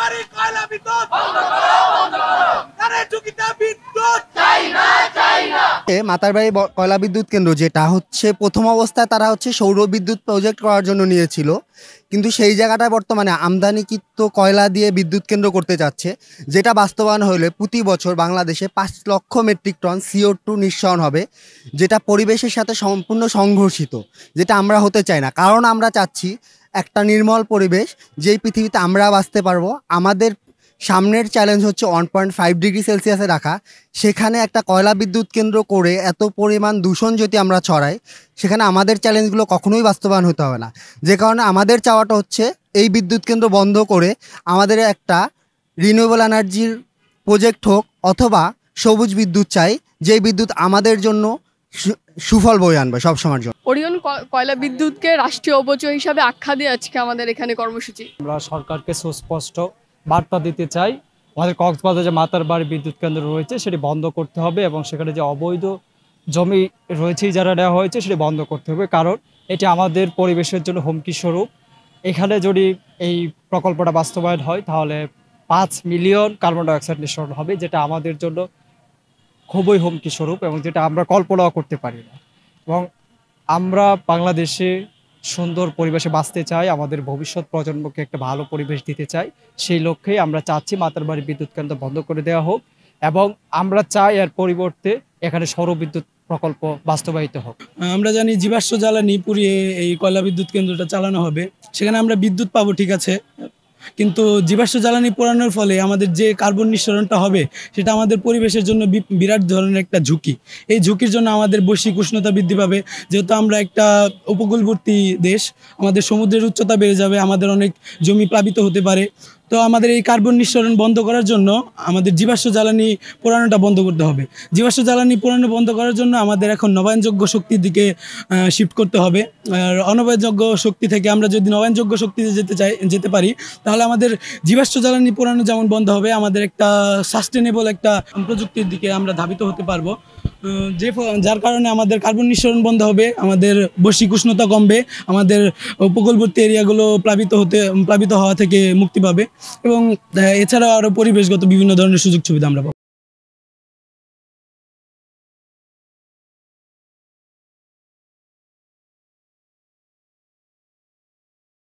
মাতারবাড়ি কয়লা বিদ্যুৎ বন্ধ করো, বন্ধ করো। আরে ঝুঁকিতে বিদ্যুৎ চাই না, চাই না। মাতারবাড়ি কয়লা বিদ্যুৎ কেন্দ্র যেটা হচ্ছে প্রথম অবস্থায় তারা হচ্ছে সৌর বিদ্যুৎ প্রজেক্ট করার জন্য নিয়েছিল, কিন্তু সেই জায়গাটায় বর্তমানে আমদানিকৃত কয়লা দিয়ে বিদ্যুৎ কেন্দ্র করতে যাচ্ছে, যেটা বাস্তবায়ন হলে প্রতি বছর বাংলাদেশে 5 লক্ষ মেট্রিক টন CO2 নিঃসরণ হবে, যেটা পরিবেশের সাথে সম্পূর্ণ সংঘর্ষিত, যেটা আমরা হতে চাই না। কারণ আমরা চাচ্ছি একটা নির্মল পরিবেশ, যেই পৃথিবীতে আমরা বাঁচতে পারবো। আমাদের সামনের চ্যালেঞ্জ হচ্ছে 1.5 ডিগ্রি সেলসিয়াসে রাখা। সেখানে একটা কয়লা বিদ্যুৎ কেন্দ্র করে এত পরিমাণ দূষণ যদি আমরা ছড়াই, সেখানে আমাদের চ্যালেঞ্জগুলো কখনোই বাস্তবায়ন হতে হবে না। যে কারণে আমাদের চাওয়াটা হচ্ছে এই বিদ্যুৎ কেন্দ্র বন্ধ করে আমাদের একটা রিনিউয়েবল এনার্জির প্রজেক্ট হোক, অথবা সবুজ বিদ্যুৎ চাই, যেই বিদ্যুৎ আমাদের জন্য সুফল বয়ে আনবে সবসময়ের জন্য। ওরিয়ন কয়লা বিদ্যুৎকে রাষ্ট্রীয় অপচয় হিসাবে আখ্যা দিয়ে আজকে আমাদের এখানে কর্মসূচি। আমরা সরকারকে সুস্পষ্ট বার্তা দিতে চাই, আমাদের কক্সবাজারে যে মাতারবাড়ি বিদ্যুৎ কেন্দ্র রয়েছে সেটি বন্ধ করতে হবে, এবং সেখানে যে অবৈধ জমি রয়েছে যারা নেওয়া হয়েছে সেটি বন্ধ করতে হবে। কারণ এটি আমাদের পরিবেশের জন্য হুমকি স্বরূপ। এখানে যদি এই প্রকল্পটা বাস্তবায়ন হয় তাহলে 5 মিলিয়ন কার্বন ডাইঅক্সাইড নিঃসরণ হবে, যেটা আমাদের জন্য খুবই হুমকি স্বরূপ এবং যেটা আমরা কল্পনাও করতে পারি না। এবং আমরা বাংলাদেশে সুন্দর পরিবেশে বাঁচতে চাই, আমাদের ভবিষ্যৎ প্রজন্মকে একটা ভালো পরিবেশ দিতে চাই। সেই লক্ষ্যেই আমরা চাচ্ছি মাতারবাড়ি বিদ্যুৎ কেন্দ্র বন্ধ করে দেওয়া হোক, এবং আমরা চাই এর পরিবর্তে এখানে সৌর বিদ্যুৎ প্রকল্প বাস্তবায়িত হোক। আমরা জানি জীবাশ্ম জ্বালানি পুড়িয়ে এই কয়লা বিদ্যুৎ কেন্দ্রটা চালানো হবে, সেখানে আমরা বিদ্যুৎ পাবো ঠিক আছে, কিন্তু জীবাশ্ম জ্বালানি পোড়ানোর ফলে আমাদের যে কার্বন নিঃসরণটা হবে সেটা আমাদের পরিবেশের জন্য বিরাট ধরনের একটা ঝুঁকি। এই ঝুঁকির জন্য আমাদের বৈশ্বিক উষ্ণতা বৃদ্ধি পাবে, যেহেতু আমরা একটা উপকূলবর্তী দেশ, আমাদের সমুদ্রের উচ্চতা বেড়ে যাবে, আমাদের অনেক জমি প্লাবিত হতে পারে। তো আমাদের এই কার্বন নিঃসরণ বন্ধ করার জন্য আমাদের জীবাশ্ম জ্বালানি পোড়ানোটা বন্ধ করতে হবে। জীবাশ্ম জ্বালানি পোড়ানো বন্ধ করার জন্য আমাদের এখন নবায়নযোগ্য শক্তির দিকে শিফট করতে হবে। আর অনবায়নযোগ্য শক্তি থেকে আমরা যদি নবায়নযোগ্য শক্তিতে যেতে পারি, তাহলে আমাদের জীবাশ্ম জ্বালানি পোড়ানো যেমন বন্ধ হবে, আমাদের একটা সাস্টেনেবল একটা প্রযুক্তির দিকে আমরা ধাবিত হতে পারবো, যার কারণে আমাদের কার্বন নিঃসরণ বন্ধ হবে, আমাদের বৈশ্বিক উষ্ণতা কমবে, আমাদের উপকূলবর্তী এরিয়াগুলো প্লাবিত হওয়া থেকে মুক্তি পাবে, এবং এছাড়াও আরও পরিবেশগত বিভিন্ন ধরনের সুযোগ সুবিধা আমরা পাবো।